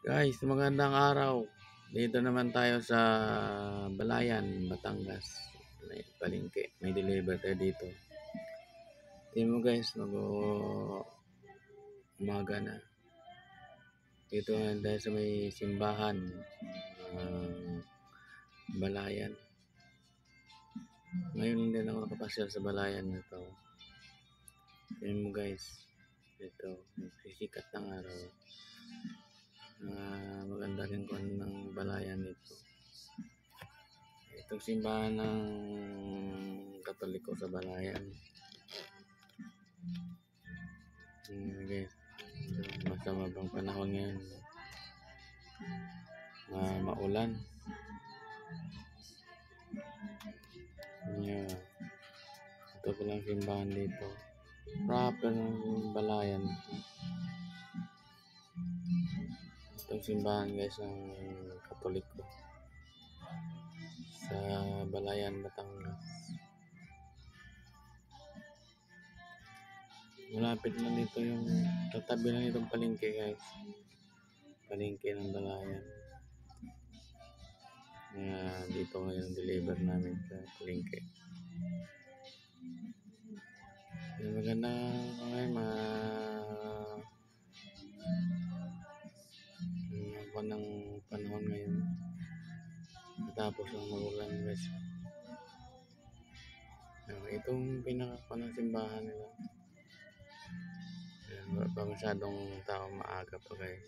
Guys, magandang araw. Dito naman tayo sa Balayan, Batangas. May palengke, may deliver tayo dito. Tingnan mo guys, umaga na. Dito na tayo sa may simbahan Balayan. Ngayon din ako nakapasyal sa Balayan nito. Tingnan mo guys, ito, sisikat ng araw. Maganda rin kung ng Balayan nito. Itong simbahan ng Katoliko sa Balayan. Okay. Masama bang panahon ngayon? Maulan. Yeah. Ito palang simbahan dito. Proper ng Balayan. Itong simbahan guys ng Katoliko sa Balayan, Batangas. Malapit na dito yung tatabi lang itong palengke guys. Palengke ng Balayan. Dito ngayon deliver namin sa palengke. Maganda ngayon ng panahon ngayon. Tapos ang magulan guys. Itong pinaka ng simbahan nila. Wala pa masyadong tao, maaga pa guys.